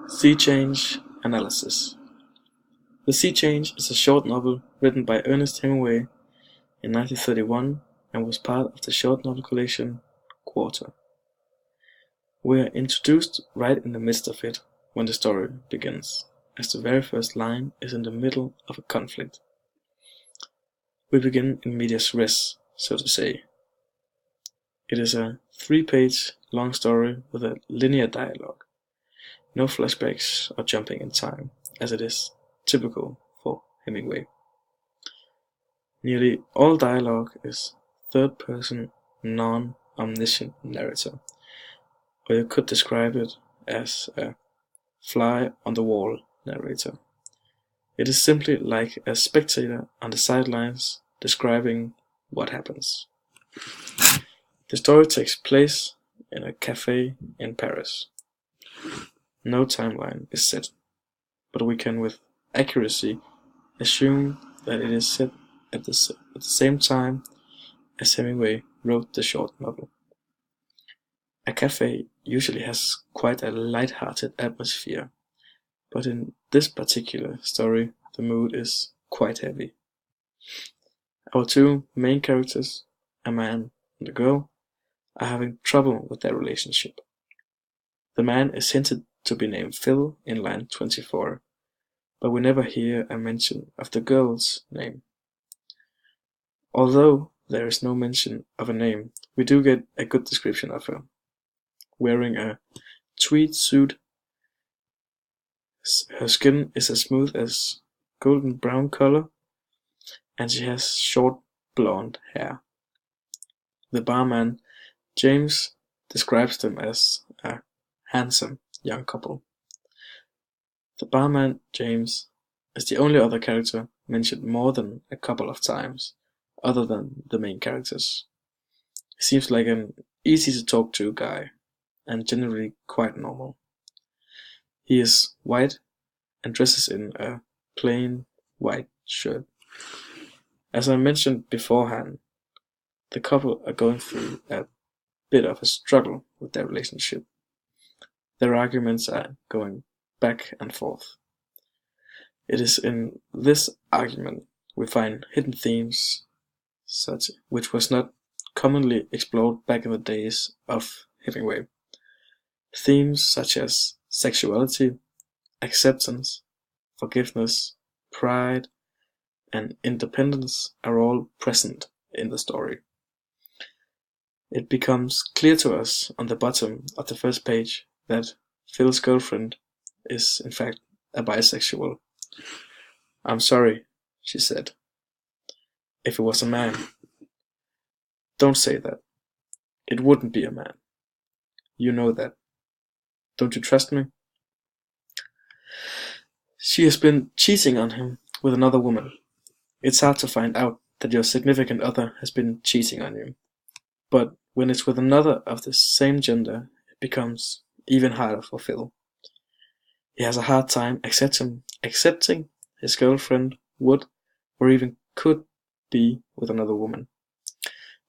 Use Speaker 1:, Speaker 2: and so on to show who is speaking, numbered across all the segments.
Speaker 1: Sea Change Analysis. The Sea Change is a short novel written by Ernest Hemingway in 1931 and was part of the short novel collection Quarter. We are introduced right in the midst of it when the story begins, as the very first line is in the middle of a conflict. We begin in medias res, so to say. It is a 3-page long story with a linear dialogue. No flashbacks or jumping in time, as it is typical for Hemingway. Nearly all dialogue is third-person, non-omniscient narrator, or you could describe it as a fly-on-the-wall narrator. It is simply like a spectator on the sidelines describing what happens. The story takes place in a cafe in Paris. No timeline is set, but we can with accuracy assume that it is set at the same time as Hemingway wrote the short novel. A cafe usually has quite a light-hearted atmosphere, but in this particular story the mood is quite heavy. Our two main characters, a man and a girl, are having trouble with their relationship. The man is hinted to be named Phil in line 24, but we never hear a mention of the girl's name. Although there is no mention of a name, we do get a good description of her. Wearing a tweed suit, her skin is as smooth as golden brown color, and she has short blonde hair. The barman, James, describes them as a handsome young couple. The barman, James, is the only other character mentioned more than a couple of times, other than the main characters. He seems like an easy-to-talk-to guy, and generally quite normal. He is white and dresses in a plain white shirt. As I mentioned beforehand, the couple are going through a bit of a struggle with their relationship. Their arguments are going back and forth. It is in this argument we find hidden themes such which was not commonly explored back in the days of Hemingway. Themes such as sexuality, acceptance, forgiveness, pride, and independence are all present in the story. It becomes clear to us on the bottom of the first page that Phil's girlfriend is in fact a bisexual. "I'm sorry," she said. "If it was a man." "Don't say that. It wouldn't be a man. You know that. Don't you trust me?" She has been cheating on him with another woman. It's hard to find out that your significant other has been cheating on you. But when it's with another of the same gender, it becomes even harder for Phil. He has a hard time accepting his girlfriend would or even could be with another woman.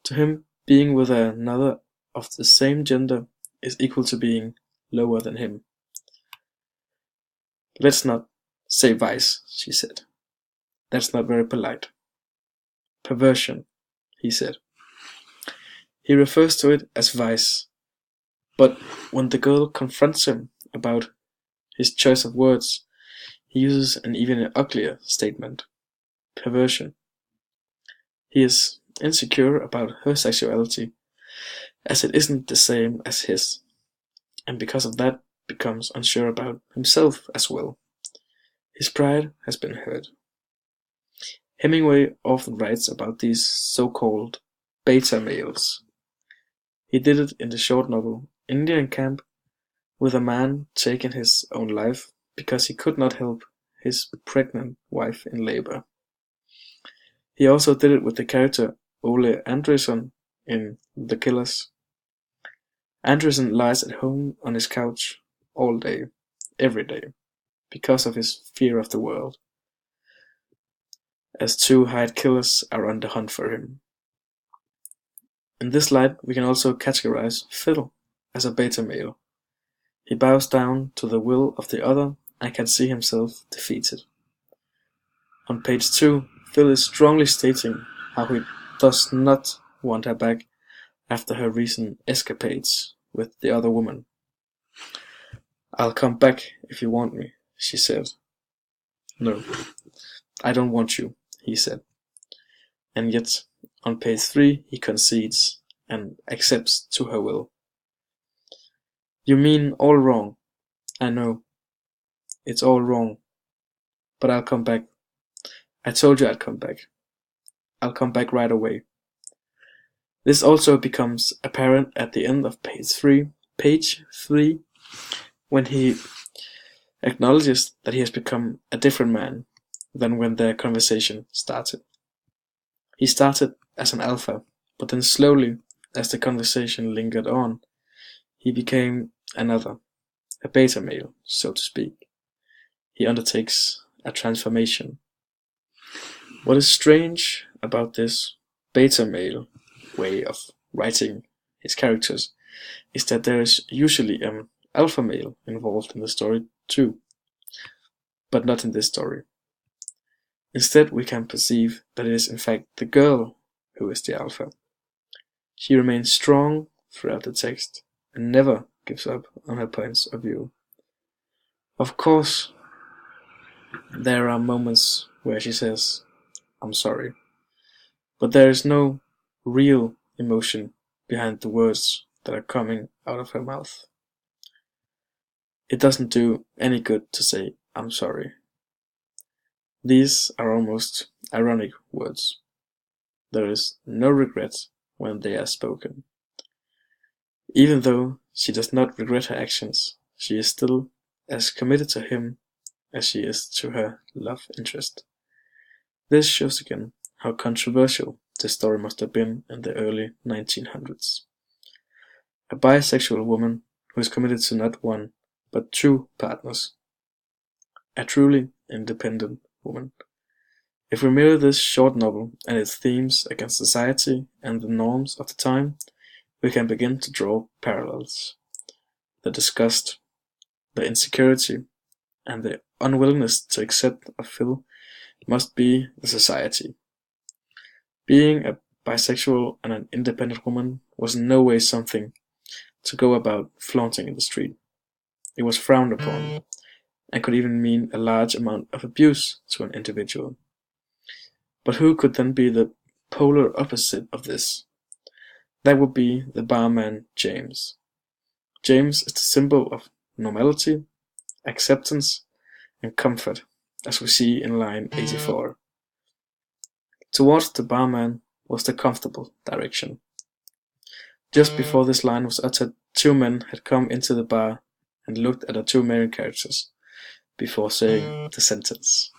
Speaker 1: To him, being with another of the same gender is equal to being lower than him. "Let's not say vice," she said. "That's not very polite." "Perversion," he said. He refers to it as vice, but when the girl confronts him about his choice of words, he uses an even uglier statement: perversion. He is insecure about her sexuality, as it isn't the same as his, and because of that becomes unsure about himself as well. His pride has been hurt. Hemingway often writes about these so-called beta males. He did it in the short novel Indian Camp, with a man taking his own life because he could not help his pregnant wife in labor. He also did it with the character Ole Andresen in The Killers. Andresen lies at home on his couch all day, every day, because of his fear of the world, as two hired killers are on the hunt for him. In this light, we can also categorize Phil as a beta male. He bows down to the will of the other and can see himself defeated. On page 2, Phil is strongly stating how he does not want her back after her recent escapades with the other woman. "I'll come back if you want me," she said. "No, I don't want you," he said. And yet, on page 3, he concedes and accepts to her will. "You mean all wrong. I know. It's all wrong. But I'll come back. I told you I'd come back. I'll come back right away." This also becomes apparent at the end of page 3, when he acknowledges that he has become a different man than when their conversation started. He started as an alpha, but then slowly, as the conversation lingered on, he became another, a beta male, so to speak. He undertakes a transformation. What is strange about this beta male way of writing his characters is that there is usually an alpha male involved in the story too, but not in this story. Instead, we can perceive that it is in fact the girl who is the alpha. She remains strong throughout the text and never gives up on her points of view. Of course, there are moments where she says, "I'm sorry," but there is no real emotion behind the words that are coming out of her mouth. It doesn't do any good to say, "I'm sorry." These are almost ironic words. There is no regret when they are spoken. Even though she does not regret her actions, she is still as committed to him as she is to her love interest. This shows again how controversial this story must have been in the early 1900s. A bisexual woman who is committed to not one, but two partners. A truly independent woman. If we mirror this short novel and its themes against society and the norms of the time, we can begin to draw parallels. The disgust, the insecurity, and the unwillingness to accept of Phil must be the society. Being a bisexual and an independent woman was in no way something to go about flaunting in the street. It was frowned upon, and could even mean a large amount of abuse to an individual. But who could then be the polar opposite of this? That would be the barman James. James is the symbol of normality, acceptance, and comfort, as we see in line 84. Towards the barman was the comfortable direction. Just before this line was uttered, two men had come into the bar and looked at the two main characters before saying the sentence.